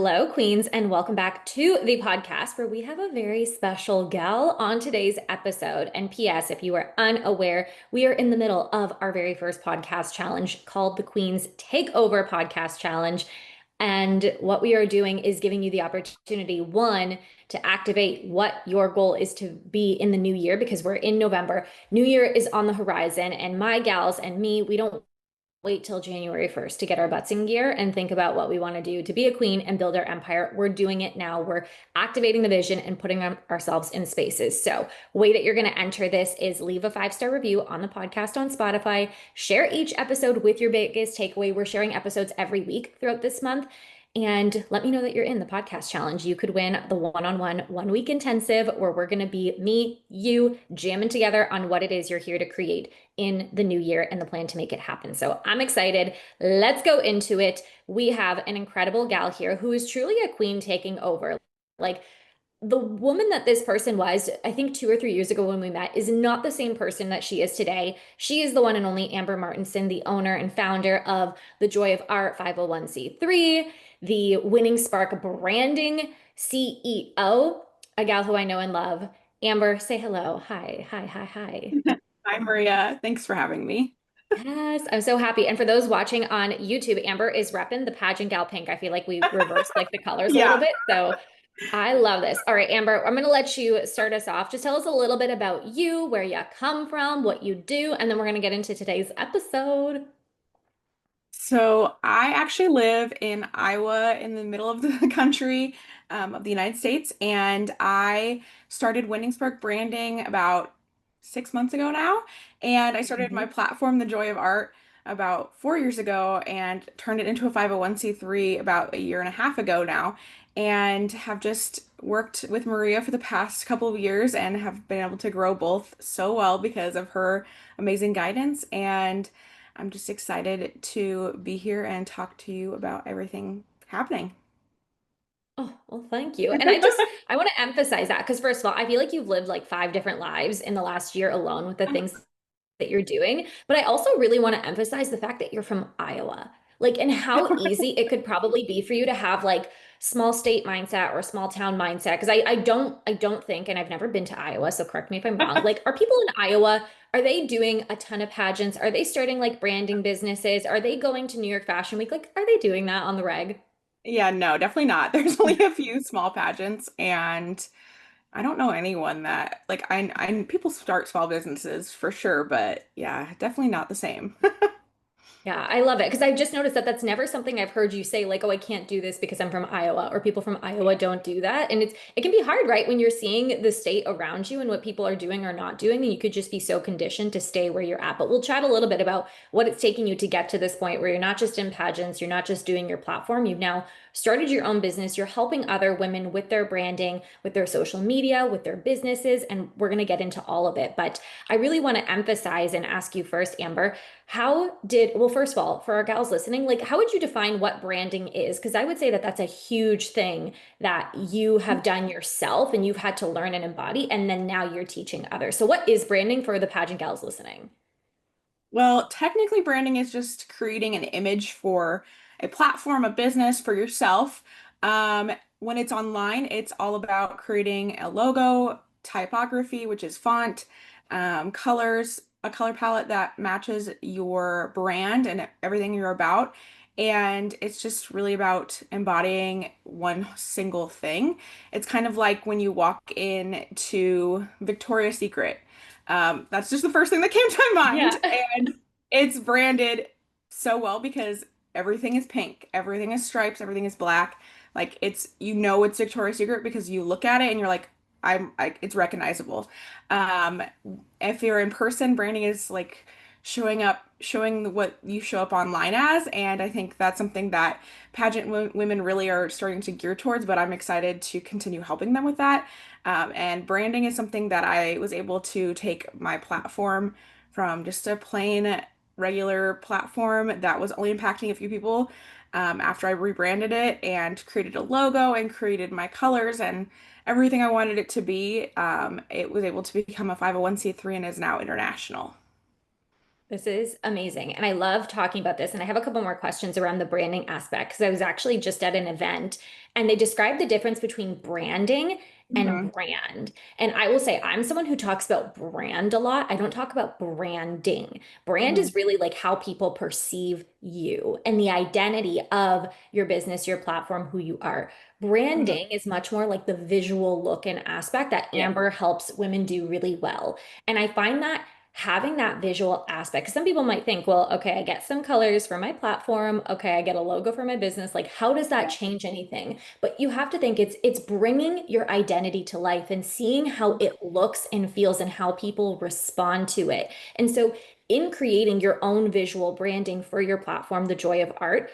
Hello, Queens, and welcome back to the podcast where we have a very special gal on today's episode. And P.S., if you are unaware, we are in the middle of our very first podcast challenge called the Queens Takeover Podcast Challenge. And what we are doing is giving you the opportunity, one, to activate what your goal is to be in the new year because we're in November. New Year is on the horizon, and my gals and me, we don't wait till January 1st to get our butts in gear and think about what we want to do to be a queen and build our empire. We're doing it now. We're activating the vision and putting ourselves in spaces. So, way that you're going to enter this is leave a 5-star review on the podcast on Spotify. Share each episode with your biggest takeaway. We're sharing episodes every week throughout this month. And let me know that you're in the podcast challenge. You could win the one-on-one 1 week intensive where we're going to be me, you, jamming together on what it is you're here to create in the new year and the plan to make it happen. So I'm excited. Let's go into it. We have an incredible gal here who is truly a queen taking over. Like the woman that this person was, I think 2 or 3 years ago when we met, is not the same person that she is today. She is the one and only Amber Martenson, the owner and founder of the Joy of Art 501c3, the Winning Spark Branding CEO, a gal who I know and love. Amber, say hello. Hi, hi, hi, hi. Hi, Maria. Thanks for having me. Yes, I'm so happy. And for those watching on YouTube, Amber is repping the Pageant Gal pink. I feel like we reversed like the colors a little Yeah. bit. So I love this. All right, Amber, I'm going to let you start us off. Just tell us a little bit about you, where you come from, what you do, and then we're going to get into today's episode. So I actually live in Iowa in the middle of the country of the United States, and I started Winning Spark Branding about 6 months ago now. And I started my Mhm. platform, The Joy of Art, about 4 years ago and turned it into a 501c3 about a year and a half ago now. And have just worked with Maria for the past couple of years and have been able to grow both so well because of her amazing guidance. And I'm just excited to be here and talk to you about everything happening. Oh, well, thank you. And I want to emphasize that because, first of all, I feel like you've lived like 5 different lives in the last year alone with the things that you're doing. But I also really want to emphasize the fact that you're from Iowa. Like, and how easy it could probably be for you to have like small state mindset or small town mindset. Because I don't think, and I've never been to Iowa, so correct me if I'm wrong. Like, are people in Iowa, are they doing a ton of pageants? Are they starting like branding businesses? Are they going to New York Fashion Week? Like, are they doing that on the reg? Yeah, no, definitely not. There's only a few small pageants, and I don't know anyone that like I people start small businesses for sure, but yeah, definitely not the same. Yeah, I love it because I've just noticed that that's never something I've heard you say, like, oh, I can't do this because I'm from Iowa, or people from Iowa don't do that. And it can be hard, right? When you're seeing the state around you and what people are doing or not doing, and you could just be so conditioned to stay where you're at. But we'll chat a little bit about what it's taking you to get to this point where you're not just in pageants, you're not just doing your platform, you've now started your own business, you're helping other women with their branding, with their social media, with their businesses, and we're going to get into all of it. But I really want to emphasize and ask you first, Amber. Well, first of all, for our gals listening, like, how would you define what branding is? Because I would say that that's a huge thing that you have done yourself and you've had to learn and embody, and then now you're teaching others. So, what is branding for the pageant gals listening? Well, technically, branding is just creating an image for a platform, a business for yourself. When it's online, it's all about creating a logo, typography, which is font, colors, a color palette that matches your brand and everything you're about. And it's just really about embodying one single thing. It's kind of like when you walk in to Victoria's Secret. That's just the first thing that came to my mind. Yeah. And it's branded so well because everything is pink, everything is stripes, everything is black. Like it's Victoria's Secret because you look at it and you're like, it's recognizable. Um, if you're in person, branding is like showing what you show up online as. And I think that's something that pageant women really are starting to gear towards, but I'm excited to continue helping them with that. And branding is something that I was able to take my platform from just a plain regular platform that was only impacting a few people after I rebranded it and created a logo and created my colors and everything I wanted it to be. It was able to become a 501c3 and is now international. This is amazing. And I love talking about this. And I have a couple more questions around the branding aspect because I was actually just at an event and they described the difference between branding and Hmm. brand. And I will say, I'm someone who talks about brand a lot. I don't talk about branding. Brand Hmm. is really like how people perceive you and the identity of your business, your platform, who you are. Hmm. Branding is much more like the visual look and aspect that Yeah. Amber helps women do really well. And I find that having that visual aspect, because some people might think, well, okay, I get some colors for my platform. Okay, I get a logo for my business. Like, how does that Yeah. change anything? But you have to think it's bringing your identity to life and seeing how it looks and feels and how people respond to it. And so, in creating your own visual branding for your platform, The Joy of Art,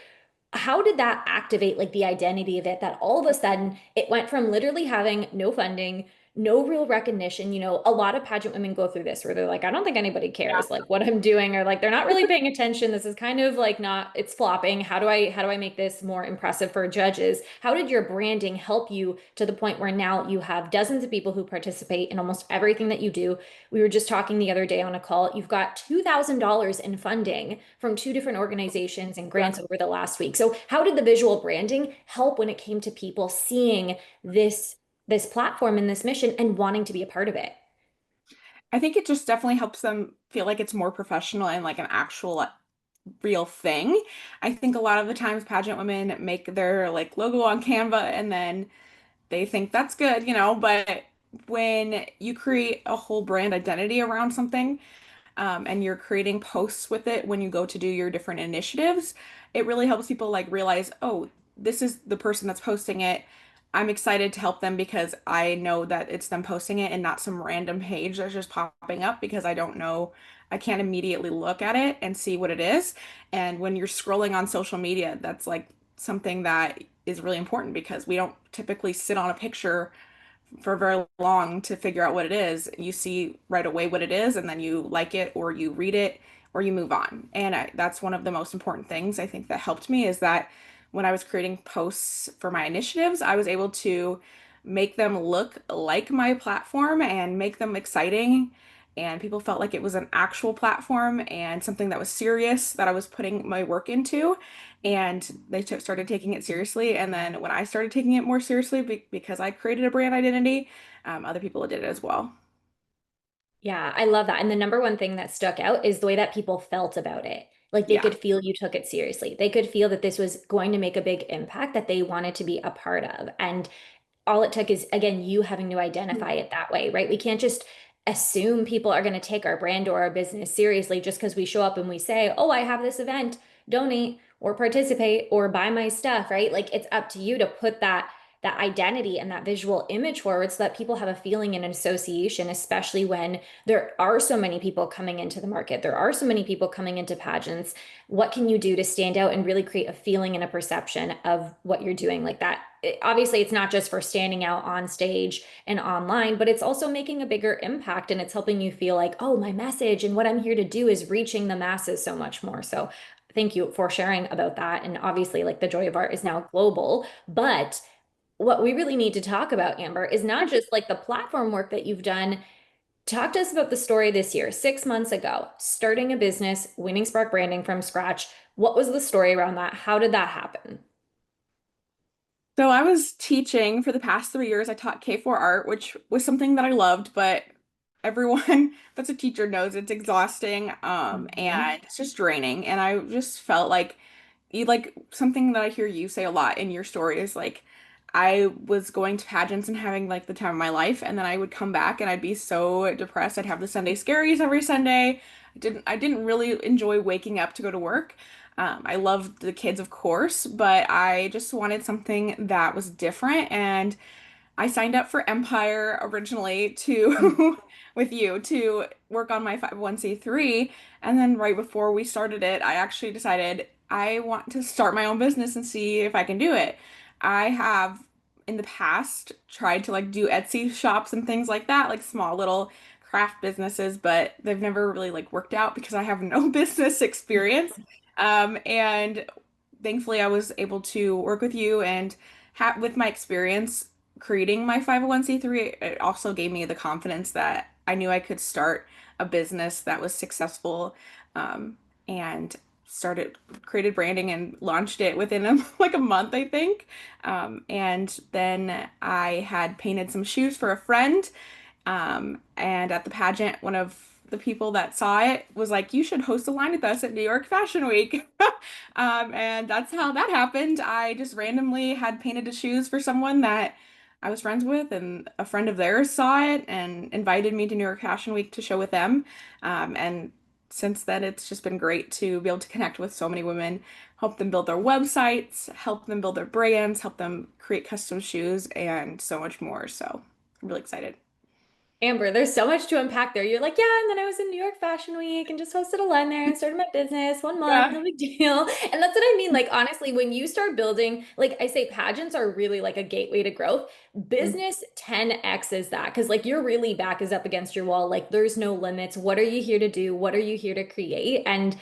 how did that activate like the identity of it that all of a sudden it went from literally having no funding, no real recognition? A lot of pageant women go through this where they're like, I don't think anybody cares like what I'm doing, or like they're not really paying attention. This is kind of like not, it's flopping. How do I make this more impressive for judges? How did your branding help you to the point where now you have dozens of people who participate in almost everything that you do? We were just talking the other day on a call. You've got $2,000 in funding from two different organizations and Yeah. grants over the last week. So, how did the visual branding help when it came to people seeing this platform and this mission and wanting to be a part of it? I think it just definitely helps them feel like it's more professional and like an actual real thing. I think a lot of the times pageant women make their like logo on Canva and then they think that's good, but when you create a whole brand identity around something, and you're creating posts with it when you go to do your different initiatives, it really helps people like realize, oh, this is the person that's posting it. I'm excited to help them because I know that it's them posting it and not some random page that's just popping up because I don't know, I can't immediately look at it and see what it is. And when you're scrolling on social media, that's like something that is really important because we don't typically sit on a picture for very long to figure out what it is. You see right away what it is, and then you like it or you read it or you move on. And that's one of the most important things I think that helped me is that when I was creating posts for my initiatives, I was able to make them look like my platform and make them exciting. And people felt like it was an actual platform and something that was serious that I was putting my work into. And they started taking it seriously. And then when I started taking it more seriously because I created a brand identity, other people did it as well. Yeah, I love that. And the number one thing that stuck out is the way that people felt about it. Like they Yeah. could feel you took it seriously. They could feel that this was going to make a big impact that they wanted to be a part of. And all it took is, again, you having to identify it that way, right? We can't just assume people are going to take our brand or our business seriously just because we show up and we say, oh, I have this event, donate or participate or buy my stuff, right? Like it's up to you to put that identity and that visual image forward so that people have a feeling and an association, especially when there are so many people coming into the market. There are so many people coming into pageants. What can you do to stand out and really create a feeling and a perception of what you're doing like that? Obviously, it's not just for standing out on stage and online, but it's also making a bigger impact and it's helping you feel like, oh, my message and what I'm here to do is reaching the masses so much more. So, thank you for sharing about that. And obviously, like the Joy of Art is now global, but what we really need to talk about, Amber, is not just like the platform work that you've done. Talk to us about the story this year, 6 months ago, starting a business, winning Spark branding from scratch. What was the story around that? How did that happen? So I was teaching for the past 3 years. I taught K4 art, which was something that I loved, but everyone that's a teacher knows it's exhausting, Mhm. and it's just draining. And I just felt like like something that I hear you say a lot in your story is like I was going to pageants and having like the time of my life, and then I would come back and I'd be so depressed. I'd have the Sunday scaries every Sunday. I didn't really enjoy waking up to go to work. I loved the kids, of course, but I just wanted something that was different. And I signed up for Empire originally Mm. to with you to work on my 501(c)(3), and then right before we started it, I actually decided I want to start my own business and see if I can do it. I have in the past tried to like do Etsy shops and things like that, like small little craft businesses, but they've never really like worked out because I have no business experience. And thankfully I was able to work with you and ha with my experience creating my 501(c)(3), it also gave me the confidence that I knew I could start a business that was successful, and started created branding and launched it within a, like a month, I think. And then I had painted some shoes for a friend. And at the pageant, one of the people that saw it was like, "You should host a line with us at New York Fashion Week." And that's how that happened. I just randomly had painted the shoes for someone that I was friends with, and a friend of theirs saw it and invited me to New York Fashion Week to show with them. And since then, it's just been great to be able to connect with so many women, help them build their websites, help them build their brands, help them create custom shoes, and so much more. So I'm really excited. Amber, there's so much to unpack there. You're like, yeah, and then I was in New York Fashion Week and just hosted a line there and started my business 1 month, Yeah. no big deal. And that's what I mean. Like, honestly, when you start building, like I say, pageants are really like a gateway to growth. Mhm. Business 10x is that because like your really back is up against your wall. Like, there's no limits. What are you here to do? What are you here to create? And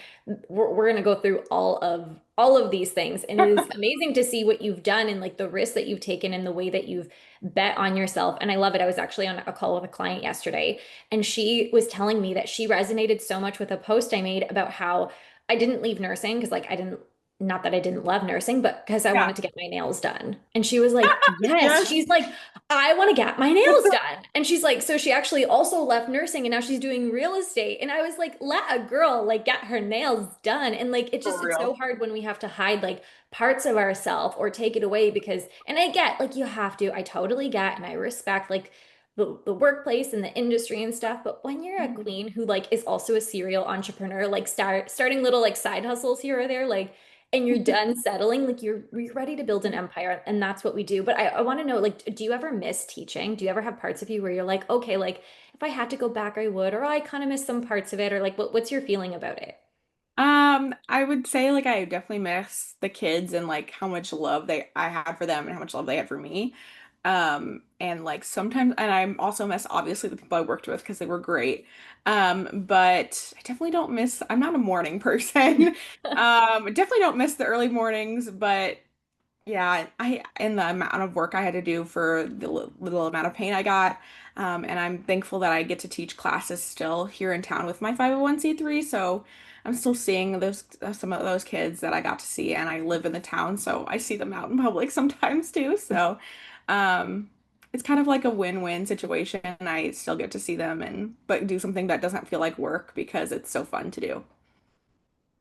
we're gonna go through all of these things. And it is amazing to see what you've done and like the risks that you've taken and the way that you've bet on yourself. And I love it. I was actually on a call with a client yesterday, and she was telling me that she resonated so much with a post I made about how I didn't leave nursing because, like, I didn't, not that I didn't love nursing, but because I Yeah. wanted to get my nails done. And she was like, yes, Yes. she's like, I want to get my nails done. And she's like, so she actually also left nursing and now she's doing real estate. And I was like, let a girl like get her nails done. And like, For it's so real. hard when we have to hide like parts of ourselves or take it away because, and I get like you have to, I totally get, and I respect like the workplace and the industry and stuff. But when you're a Mhm. queen who like is also a serial entrepreneur, like starting little like side hustles here or there, like, and you're done settling, like you're ready to build an empire. And that's what we do. But I want to know, like, do you ever miss teaching? Do you ever have parts of you where you're like, okay, like if I had to go back, I would, or I kind of miss some parts of it, or like what's your feeling about it? I would say like I definitely miss the kids and like how much love they I had for them and how much love they had for me. And like sometimes and I also miss obviously the people I worked with because they were great. But I definitely don't miss I'm not a morning person. I definitely don't miss the early mornings, but yeah, I and the amount of work I had to do for the little amount of pain I got. And I'm thankful that I get to teach classes still here in town with my 501(c)(3). So I'm still seeing those some of those kids that I got to see, and I live in the town, so I see them out in public sometimes too. So um, it's kind of like a win-win situation. I still get to see them and but do something that doesn't feel like work because it's so fun to do.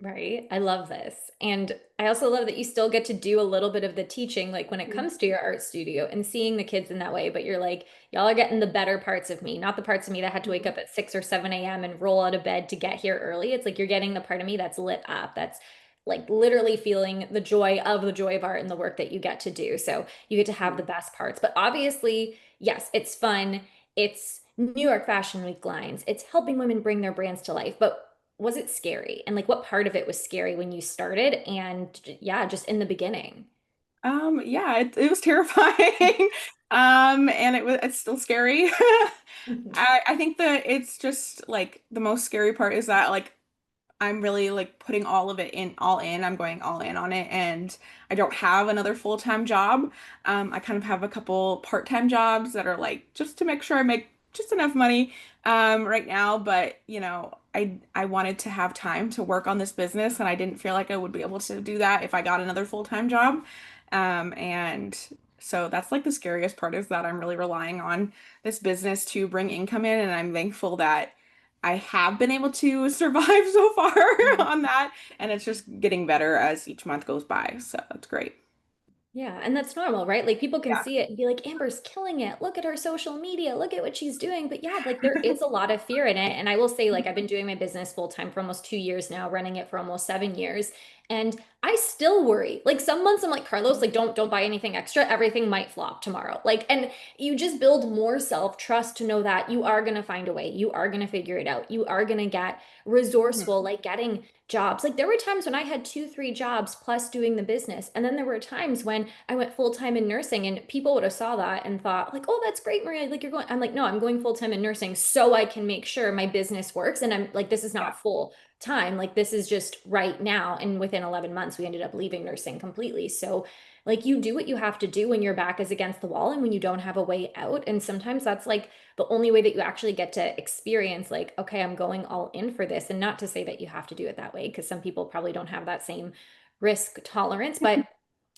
Right. I love this. And I also love that you still get to do a little bit of the teaching, like when it comes to your art studio and seeing the kids in that way. But you're like, y'all are getting the better parts of me, not the parts of me that had to wake up at 6 or 7 a.m. and roll out of bed to get here early. It's like you're getting the part of me that's lit up, that's like literally feeling the joy of art and the work that you get to do. So you get to have the best parts. But obviously, yes, it's fun. It's New York Fashion Week lines. It's helping women bring their brands to life. But was it scary? And like what part of it was scary when you started? And yeah, just in the beginning. Yeah, it was terrifying. And it's still scary. I think that it's just like the most scary part is that like I'm really like putting all of it in all in. I'm going all in on it and I don't have another full-time job. I kind of have a couple part-time jobs that are like just to make sure I make just enough money right now, but you know, I wanted to have time to work on this business and I didn't feel like I would be able to do that if I got another full-time job. And so that's like the scariest part is that I'm really relying on this business to bring income in and I'm thankful that I have been able to survive so far on that, and it's just getting better as each month goes by. So that's great. Yeah, and that's normal, right? Like people can Yeah. see it and be like, Amber's killing it. Look at her social media. Look at what she's doing. But yeah, like there is a lot of fear in it. And I will say, like, I've been doing my business full time for almost 2 years now, running it for almost 7 years. And I still worry. Like some months I'm like, Carlos, like don't buy anything extra. Everything might flop tomorrow. Like, and you just build more self-trust to know that you are gonna find a way. You are gonna figure it out. You are gonna get Mhm. resourceful, like getting jobs. Like there were times when I had 2, 3 jobs plus doing the business. And then there were times when I went full time in nursing and people would have saw that and thought like, oh, that's great, Maria. Like you're going, I'm like, no, I'm going full time in nursing so I can make sure my business works. And I'm like, this is Yeah. not full time. Like this is just right now. And within 11 months, we ended up leaving nursing completely. So Like you do what you have to do when your back is against the wall and when you don't have a way out. And sometimes that's like the only way that you actually get to experience, like, okay, I'm going all in for this. And not to say that you have to do it that way, because some people probably don't have that same risk tolerance. But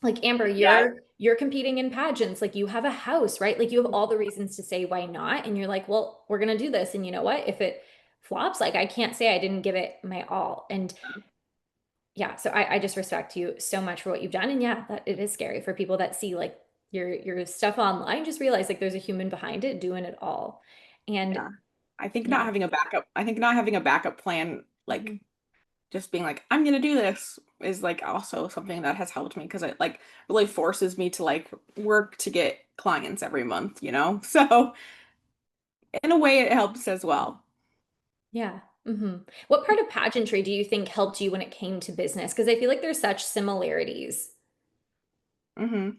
like Amber, Yeah. you're competing in pageants, like you have a house, right? Like you have all the reasons to say why not. And you're like, well, we're gonna do this. And you know what? If it flops, like I can't say I didn't give it my all. And yeah, so I just respect you so much for what you've done. And yeah, that it is scary for people that see like your stuff online, just realize like there's a human behind it doing it all. And Yeah. I think not yeah. having a backup, I think not having a backup plan, like just being like, I'm gonna do this is like also something that has helped me because it like really forces me to like work to get clients every month, you know? So in a way it helps as well. Yeah. What part of pageantry do you think helped you when it came to business? Because I feel like there's such similarities. hmm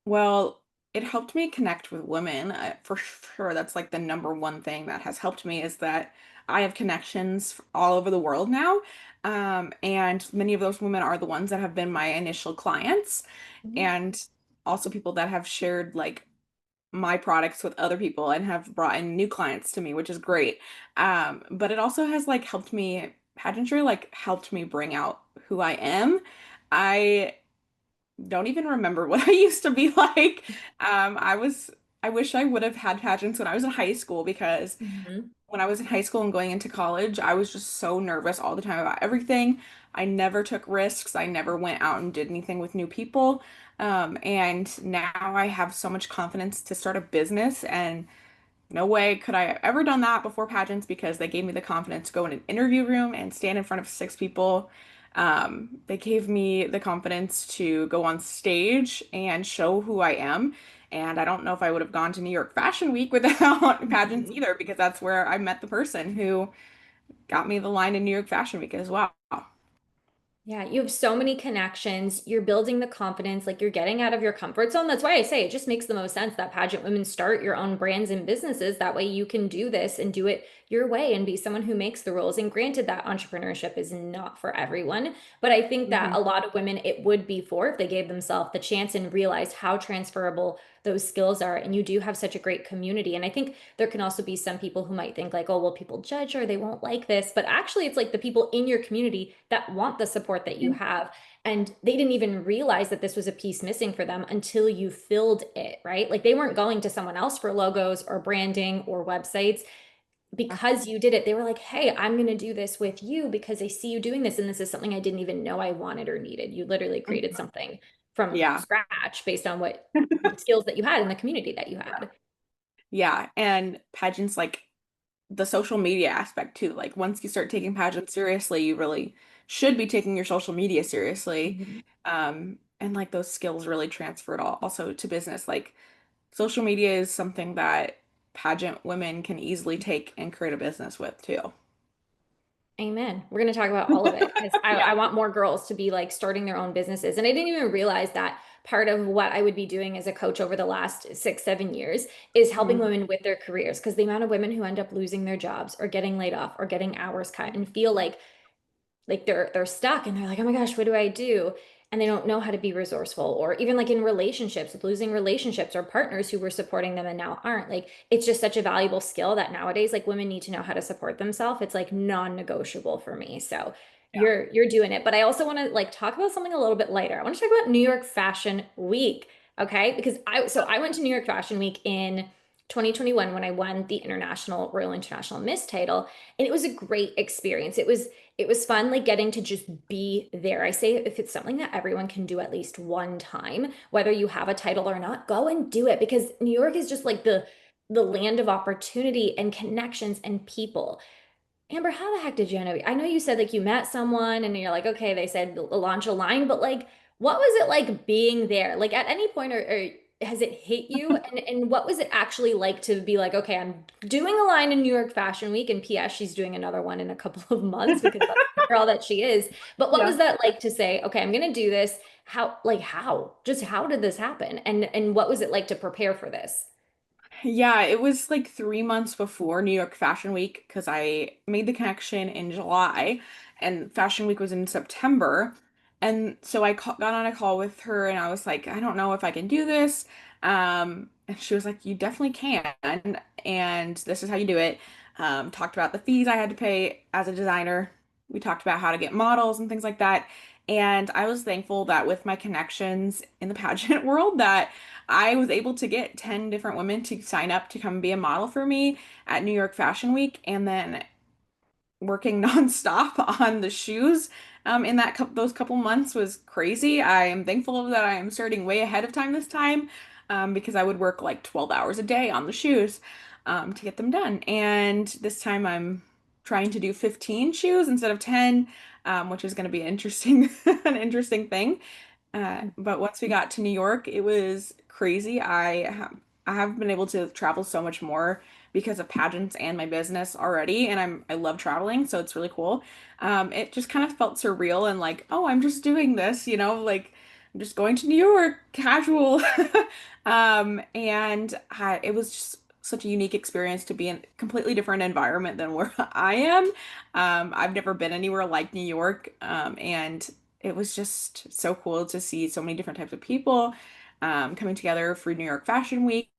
Well, it helped me connect with women. For sure, that's like the number one thing that has helped me is that I have connections all over the world now. And many of those women are the ones that have been my initial clients, Mhm. and also people that have shared like my products with other people and have brought in new clients to me, which is great. But it also has like helped me, pageantry like helped me bring out who I am. I don't even remember what I used to be like. I wish I would have had pageants when I was in high school because Mhm. when I was in high school and going into college, I was just so nervous all the time about everything. I never took risks. I never went out and did anything with new people. And now I have so much confidence to start a business, and no way could I have ever done that before pageants because they gave me the confidence to go in an interview room and stand in front of six people. They gave me the confidence to go on stage and show who I am. And I don't know if I would have gone to New York Fashion Week without pageants Mhm. either, because that's where I met the person who got me the line in New York Fashion Week as well. Yeah, you have so many connections. You're building the confidence, like you're getting out of your comfort zone. That's why I say it just makes the most sense that pageant women start your own brands and businesses. That way you can do this and do it your way and be someone who makes the rules. And granted, that entrepreneurship is not for everyone, but I think that a Mhm. lot of women it would be for if they gave themselves the chance and realized how transferable those skills are. And you do have such a great community. And I think there can also be some people who might think like, oh, well, people judge or they won't like this. But actually, it's like the people in your community that want the support that you have. And they didn't even realize that this was a piece missing for them until you filled it, right? Like they weren't going to someone else for logos or branding or websites because you did it. They were like, hey, I'm going to do this with you because I see you doing this. And this is something I didn't even know I wanted or needed. You literally created Mhm. something from Yeah. scratch based on what the skills that you had in the community that you had. Yeah. And pageants like the social media aspect too. Like once you start taking pageants seriously, you really should be taking your social media seriously. Mhm. And like those skills really transferred also to business. Like social media is something that pageant women can easily take and create a business with too. Amen. We're going to talk about all of it because I Yeah. want more girls to be like starting their own businesses. And I didn't even realize that part of what I would be doing as a coach over the last 6, 7 years is helping Mhm. women with their careers. Because the amount of women who end up losing their jobs or getting laid off or getting hours cut and feel like they're stuck and they're like, oh my gosh, what do I do? And they don't know how to be resourceful, or even like in relationships, with losing relationships or partners who were supporting them and now aren't. Like it's just such a valuable skill that nowadays like women need to know how to support themselves. It's like non-negotiable for me. So Yeah. you're doing it. But I also want to like talk about something a little bit lighter. I want to talk about New York Fashion Week. Okay. Because I went to New York Fashion Week in 2021 when I won the International Royal International Miss title. And it was a great experience. It was fun like getting to just be there. I say if it's something that everyone can do at least one time, whether you have a title or not, go and do it because New York is just like the land of opportunity and connections and people. Amber, how the heck did you end up? I know you said like you met someone and you're like, okay, they said launch a line, but like, what was it like being there? Like at any point, or has it hit you? And what was it actually like to be like, okay, I'm doing a line in New York Fashion Week, and P.S. she's doing another one in a couple of months because that's the girl that she is. But what was Yeah. that like to say, okay, I'm gonna do this? Just how did this happen? And what was it like to prepare for this? Yeah, it was like 3 months before New York Fashion Week because I made the connection in July and Fashion Week was in September. And so got on a call with her and I was like, I don't know if I can do this. And she was like, you definitely can. And this is how you do it. Talked about the fees I had to pay as a designer. We talked about how to get models and things like that. And I was thankful that with my connections in the pageant world that I was able to get 10 different women to sign up to come be a model for me at New York Fashion Week. And then working nonstop on the shoes in those couple months was crazy. I am thankful that I am starting way ahead of time this time because I would work like 12 hours a day on the shoes to get them done. And this time I'm trying to do 15 shoes instead of 10, which is going to be interesting, an interesting thing. But once we got to New York, it was crazy. I have been able to travel so much more because of pageants and my business already, and I love traveling, so it's really cool. It just kind of felt surreal and like, oh, I'm just doing this, like I'm just going to New York, casual. It was just such a unique experience to be in a completely different environment than where I am. I've never been anywhere like New York, and it was just so cool to see so many different types of people coming together for New York Fashion Week.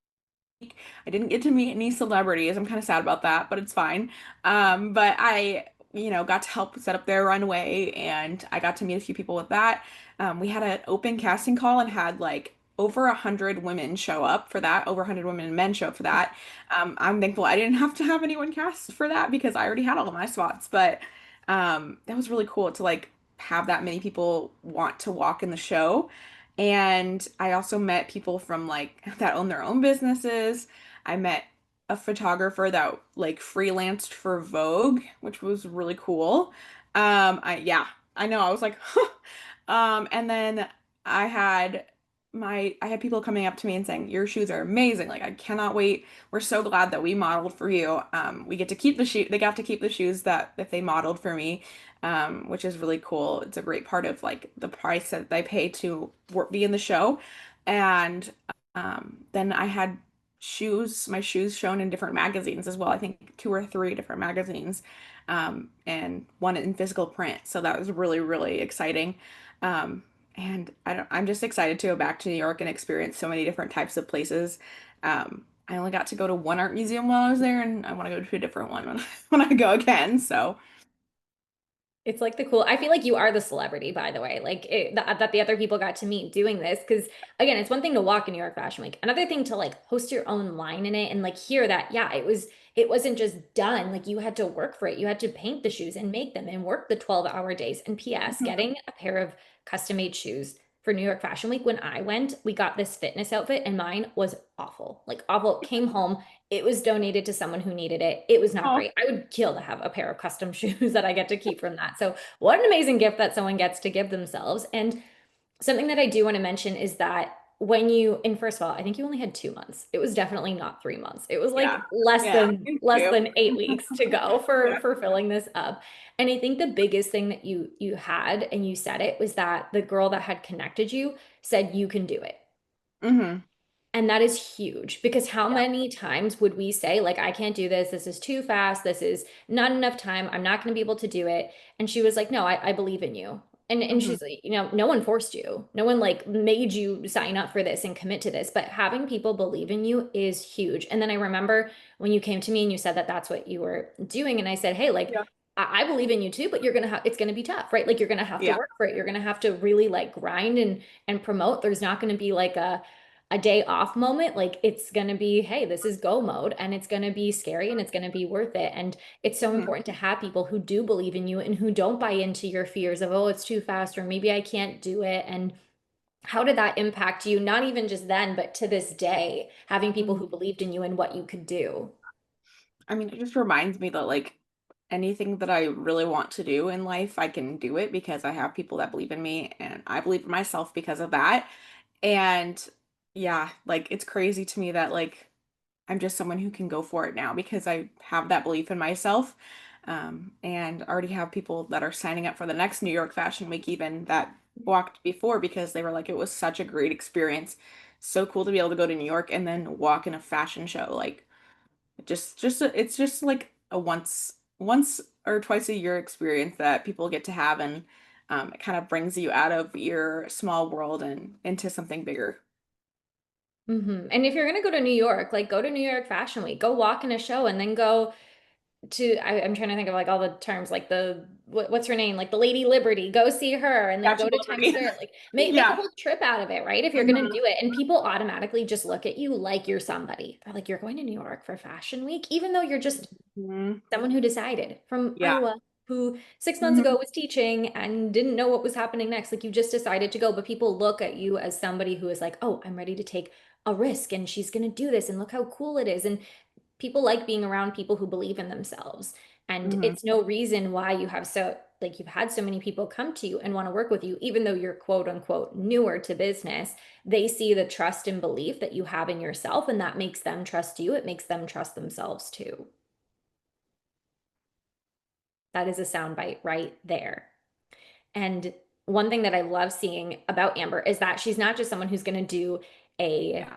I didn't get to meet any celebrities. I'm kind of sad about that, but it's fine. But got to help set up their runway and I got to meet a few people with that. We had an open casting call and had like over 100 women show up for that, over 100 women and men show up for that. I'm thankful I didn't have to have anyone cast for that because I already had all of my spots. But that was really cool to like have that many people want to walk in the show. And I also met people from like that own their own businesses. I met a photographer that like freelanced for Vogue, which was really cool. I know. I was like, huh. And then I had I had people coming up to me and saying, "Your shoes are amazing. Like, I cannot wait. We're so glad that we modeled for you. We get to keep the shoe. They got to keep the shoes that they modeled for me, which is really cool. It's a great part of like the price that they pay to be in the show. And then I had my shoes shown in different magazines as well. I think two or three different magazines, and one in physical print. So that was really, really exciting. And I'm just excited to go back to New York and experience so many different types of places. I only got to go to one art museum while I was there, and I want to go to a different one when, when I go again. So, It's like the cool. I feel like you are the celebrity, by the way. Like that the other people got to meet doing this. Because again, it's one thing to walk in New York Fashion Week, another thing to like host your own line in it and like hear that. Yeah, it wasn't just done. Like you had to work for it. You had to paint the shoes and make them and work the 12-hour days. And P.S. mhm. Getting a pair of custom made shoes for New York Fashion Week. When I went, we got this fitness outfit, and mine was awful. Like awful. Came home. It was donated to someone who needed it. It was not Oh, great. I would kill to have a pair of custom shoes that I get to keep from that. So, what an amazing gift that someone gets to give themselves. And something that I do want to mention is that and first of all, I think you only had 2 months. It was definitely not 3 months. It was yeah. like less Yeah. than Thank less you. than 8 weeks to go Yeah. for filling this up. And I think the biggest thing that you had, and you said it, was that the girl that had connected you said you can do it. Hmm. And that is huge because how Yeah. many times would we say, like, I can't do this. This is too fast. This is not enough time. I'm not going to be able to do it. And she was like, no, I believe in you. And Hmm. she's like, no one forced you. No one like made you sign up for this and commit to this. But having people believe in you is huge. And then I remember when you came to me and you said that that's what you were doing. And I said, hey, like, Yeah. I believe in you too, but it's going to be tough, right? Like you're going to have to Yeah. work for it. You're going to have to really like grind and promote. There's not going to be like a day off moment. Like it's going to be, hey, this is go mode and it's going to be scary and it's going to be worth it. And it's so Mhm. important to have people who do believe in you and who don't buy into your fears of, oh, it's too fast or maybe I can't do it. And how did that impact you? Not even just then, but to this day, having people Mhm. who believed in you and what you could do. I mean, it just reminds me that like anything that I really want to do in life, I can do it because I have people that believe in me and I believe in myself because of that. And yeah, like it's crazy to me that like I'm just someone who can go for it now because I have that belief in myself. And already have people that are signing up for the next New York Fashion Week even that walked before because they were like, it was such a great experience. So cool to be able to go to New York and then walk in a fashion show. Like it's just like a once or twice a year experience that people get to have. And It kind of brings you out of your small world and into something bigger. And if you're gonna go to New York, like go to New York Fashion Week, go walk in a show, and then go to I'm trying to think of like all the terms, like what's her name, like the Lady Liberty, go see her, and then Statue go of to Times Liberty. Square, like make a Yeah. whole trip out of it, right? If you're gonna Mhm. do it, and people automatically just look at you like you're somebody. They're like, you're going to New York for Fashion Week, even though you're just Mhm. someone who decided from Yeah. Iowa who 6 months ago Mhm. was teaching and didn't know what was happening next. Like you just decided to go, but people look at you as somebody who is like, oh, I'm ready to take a risk and she's going to do this and look how cool it is. And people like being around people who believe in themselves. And Mhm. it's no reason why you have so, like, you've had so many people come to you and want to work with you, even though you're quote unquote newer to business. They see the trust and belief that you have in yourself, and that makes them trust you. It makes them trust themselves too. That is a soundbite right there. And one thing that I love seeing about Amber is that she's not just someone who's going to do a Yeah.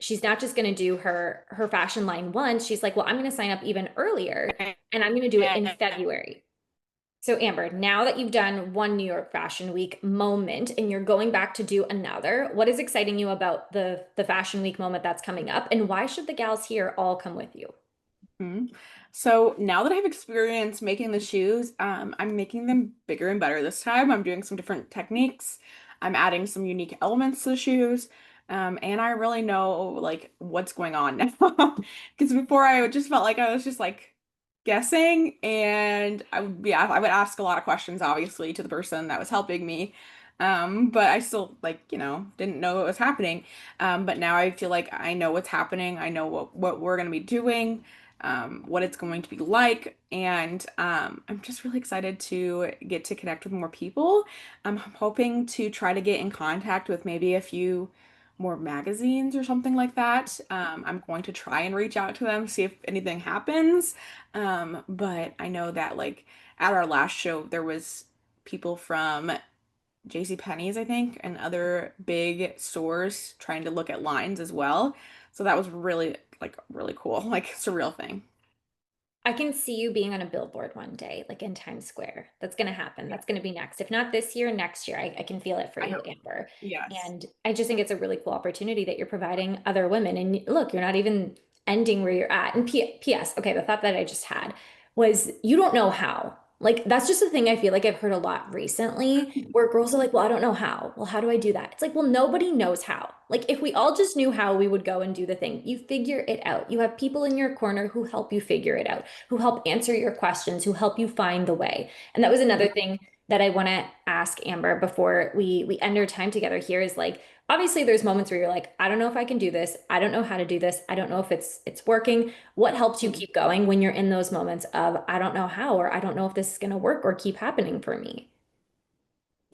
she's not just going to do her fashion line once. She's like, well, I'm going to sign up even earlier and I'm going to do it in February. So Amber, now that you've done one New York Fashion Week moment and you're going back to do another, what is exciting you about the Fashion Week moment that's coming up, and why should the gals here all come with you? Mhm. So now that I've experienced making the shoes, I'm making them bigger and better this time. I'm doing some different techniques. I'm adding some unique elements to the shoes. And I really know like what's going on now. Because before I just felt like I was just like guessing and I would ask a lot of questions obviously to the person that was helping me. But I still like, didn't know what was happening. But now I feel like I know what's happening. I know what we're gonna be doing, what it's going to be like. And I'm just really excited to get to connect with more people. I'm hoping to try to get in contact with maybe a few more magazines or something like that. I'm going to try and reach out to them, see if anything happens. But I know that like at our last show, there was people from JC Penney's, I think, and other big stores trying to look at lines as well. So that was really like really cool, like surreal thing. I can see you being on a billboard one day, like in Times Square. That's going to happen. That's going to be next. If not this year, next year. I can feel it for I you, hope. Amber. Yes. And I just think it's a really cool opportunity that you're providing other women. And look, you're not even ending where you're at. And P.S. Okay, the thought that I just had was you don't know how. Like, that's just a thing I feel like I've heard a lot recently where girls are like, well, I don't know how. Well, how do I do that? It's like, well, nobody knows how. Like, if we all just knew how, we would go and do the thing. You figure it out. You have people in your corner who help you figure it out, who help answer your questions, who help you find the way. And that was another thing that I want to ask Amber before we end our time together here is like, obviously there's moments where you're like, I don't know if I can do this. I don't know how to do this. I don't know if it's working. What helps you Mhm. keep going when you're in those moments of I don't know how, or I don't know if this is going to work or keep happening for me?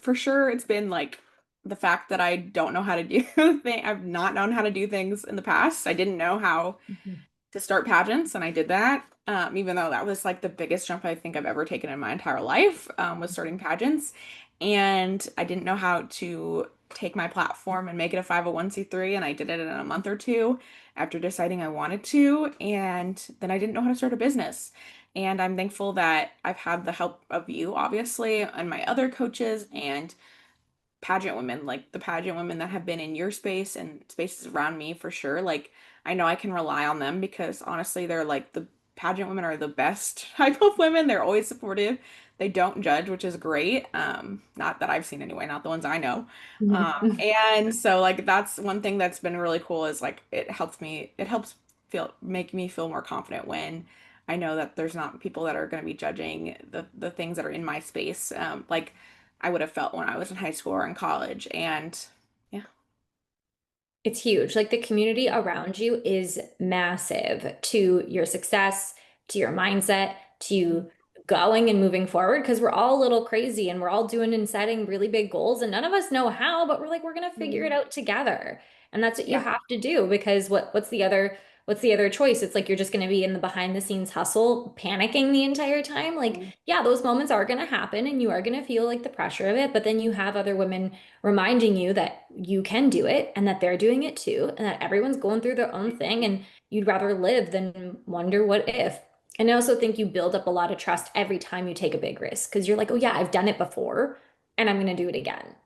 For sure, it's been like the fact that I don't know how to do things. I've not known how to do things in the past. I didn't know how Mhm. to start pageants, and I did that. Even though that was like the biggest jump I think I've ever taken in my entire life, was starting pageants. And I didn't know how to take my platform and make it a 501(c)(3), and I did it in a month or two after deciding I wanted to. And then I didn't know how to start a business. And I'm thankful that I've had the help of you, obviously, and my other coaches and pageant women, like the pageant women that have been in your space and spaces around me for sure. Like I know I can rely on them because honestly, they're like the pageant women are the best type of women. They're always supportive. They don't judge, which is great. Not that I've seen anyway, not the ones I know. Mhm. And so like that's one thing that's been really cool is like it helps make me feel more confident when I know that there's not people that are going to be judging the things that are in my space. Like I would have felt when I was in high school or in college. And yeah. It's huge. Like the community around you is massive to your success, to your mindset, to going and moving forward because we're all a little crazy and we're all doing and setting really big goals and none of us know how, but we're like we're going to figure it Mhm. out together. And that's what you Yeah. have to do because what's the other choice? It's like you're just going to be in the behind the scenes hustle, panicking the entire time. Like, Mhm. yeah, those moments are going to happen and you are going to feel like the pressure of it, but then you have other women reminding you that you can do it and that they're doing it too, and that everyone's going through their own thing, and you'd rather live than wonder what if. And I also think you build up a lot of trust every time you take a big risk because you're like, oh yeah, I've done it before and I'm going to do it again.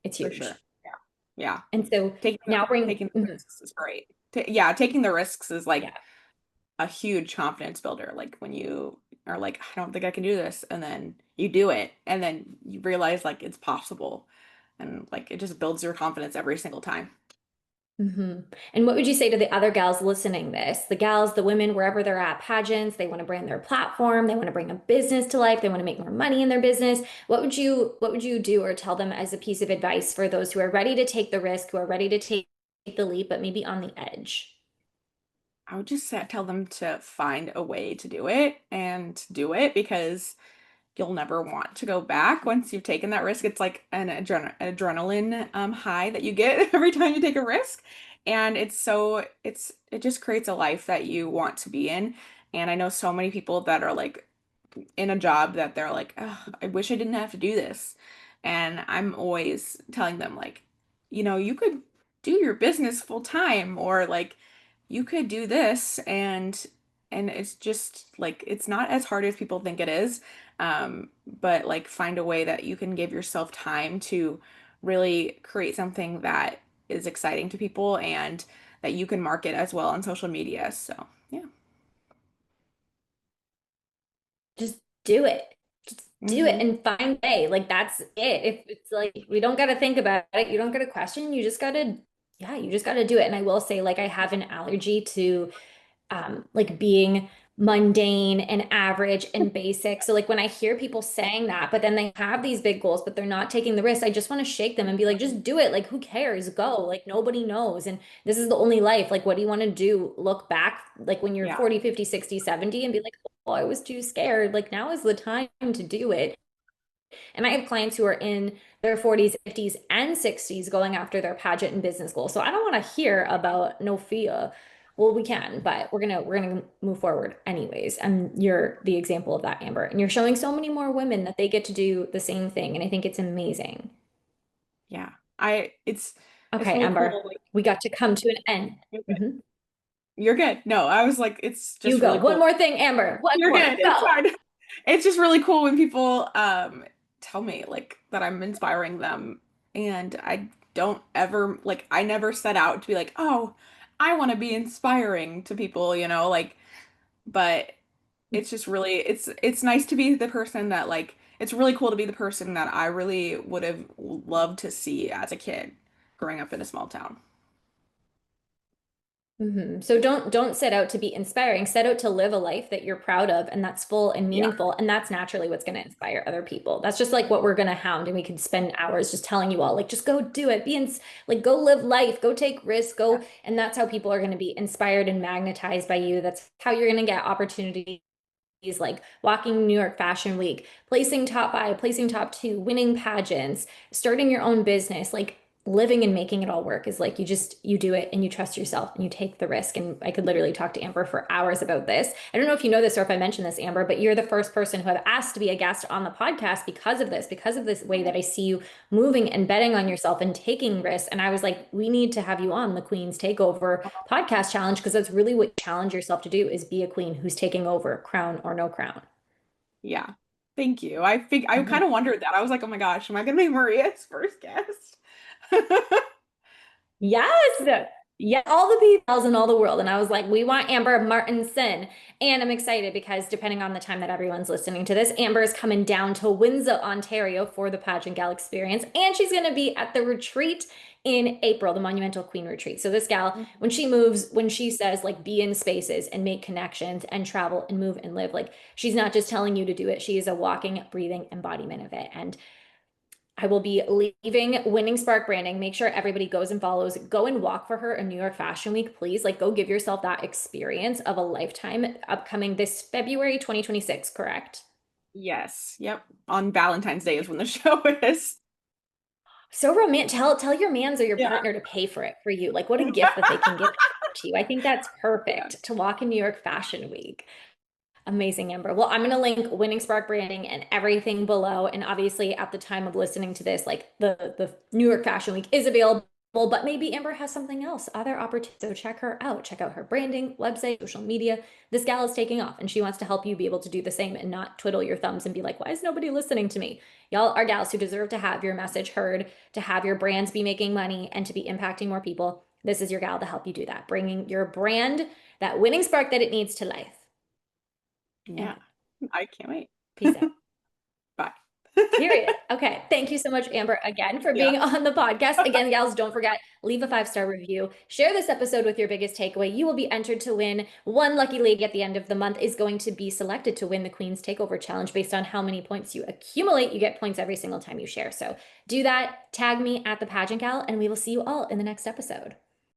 It's For sure. huge. Yeah. Yeah. And so Taking now bring, taking the mhm, risks is great. Yeah, taking the risks is like yeah. a huge confidence builder. Like when you are like, I don't think I can do this, and then you do it, and then you realize like it's possible, and like it just builds your confidence every single time. Hmm. And what would you say to the other gals listening this? The gals, the women, wherever they're at, pageants, they want to brand their platform, they want to bring a business to life, they want to make more money in their business. What would you do or tell them as a piece of advice for those who are ready to take the risk, who are ready to take the leap, but maybe on the edge? I would just tell them to find a way to do it and do it because you'll never want to go back once you've taken that risk. It's like an adrenaline high that you get every time you take a risk. And it just creates a life that you want to be in. And I know so many people that are like in a job that they're like, oh, I wish I didn't have to do this. And I'm always telling them like, you could do your business full time or like you could do this and it's just like it's not as hard as people think it is. But like find a way that you can give yourself time to really create something that is exciting to people and that you can market as well on social media. So, yeah. Just do it. Just do it Hmm. and find a way. Like that's it. If it's like we don't got to think about it, you don't got to question, you just got to, yeah, you just got to do it. And I will say, like, I have an allergy to like being mundane and average and basic. So like when I hear people saying that, but then they have these big goals, but they're not taking the risk, I just want to shake them and be like, just do it. Like who cares? Go. Like nobody knows. And this is the only life. Like what do you want to do? Look back like when you're Yeah. 40, 50, 60, 70, and be like, oh, I was too scared. Like now is the time to do it. And I have clients who are in their 40s, 50s, and 60s going after their pageant and business goals. So I don't want to hear about no fear. Well, we can, but we're gonna move forward anyways. And you're the example of that, Amber. And you're showing so many more women that they get to do the same thing. And I think it's amazing. Yeah. It's Okay, really Amber, cool. Like we got to come to an end. you're good. Mhm. You're good. No, I was like, it's You just go. really One cool. more thing, Amber. One You're more. good. It's Go. fine. It's just really cool when people tell me like that I'm inspiring them and I don't ever like I never set out to be like, "Oh, I want to be inspiring to people," like but it's just really it's nice to be the person that like it's really cool to be the person that I really would have loved to see as a kid growing up in a small town. So don't set out to be inspiring. Set out to live a life that you're proud of and that's full and Yeah. meaningful. And that's naturally what's going to inspire other people. That's just like what we're going to hound. And we could spend hours just telling you all, like, just go do it. Like, go live life, go take risks, Yeah. go. And that's how people are going to be inspired and magnetized by you. That's how you're going to get opportunities like walking New York Fashion Week, placing top five, placing top two, winning pageants, starting your own business, like living and making it all work is like you do it and you trust yourself and you take the risk. And I could literally talk to Amber for hours about this. I don't know if you know this or if I mentioned this, Amber, but you're the first person who I've asked to be a guest on the podcast because of this way that I see you moving and betting on yourself and taking risks. And I was like, we need to have you on the Queen's Takeover podcast challenge because that's really what you challenge yourself to do is be a queen who's taking over, crown or no crown. Yeah. Thank you. I Mhm. kind of wondered that. I was like, "Oh my gosh, am I going to be Maria's first guest?" Yes. Yeah, all the details in all the world. And I was like, we want Amber Martenson. And I'm excited because depending on the time that everyone's listening to this, Amber is coming down to Windsor, Ontario for the Pageant Gal experience. And she's going to be at the retreat in April, the Monumental Queen Retreat. So this gal, when she moves, when she says like be in spaces and make connections and travel and move and live, like she's not just telling you to do it. She is a walking, breathing embodiment of it. And I will be leaving Winning Spark Branding. Make sure everybody goes and follows. Go and walk for her in New York Fashion Week, please. Like, go give yourself that experience of a lifetime upcoming this February 2026, correct? Yes. Yep. On Valentine's Day is when the show is. So romantic. Tell your mans or your Yeah. partner to pay for it for you. Like, what a gift that they can give to you. I think that's Yeah. perfect to walk in New York Fashion Week. Amazing, Amber. Well, I'm going to link Winning Spark Branding and everything below. And obviously, at the time of listening to this, like the New York Fashion Week is available but maybe Amber has something else, other opportunities. So check her out. Check out her branding, website, social media. This gal is taking off and she wants to help you be able to do the same and not twiddle your thumbs and be like, why is nobody listening to me? Y'all are gals who deserve to have your message heard, to have your brands be making money, and to be impacting more people. This is your gal to help you do that, bringing your brand, that winning spark that it needs, to life. Yeah, Amber, I can't wait. peace out. Bye. Period. Okay. Thank you so much, Amber, again for Yeah. being on the podcast. Again, gals, don't forget, leave a 5-star review. Share this episode with your biggest takeaway. You will be entered to win. One lucky lady at the end of the month is going to be selected to win the Queen's Takeover Challenge based on how many points you accumulate. You get points every single time you share. So do that. Tag me at the Pageant Gal, and we will see you all in the next episode.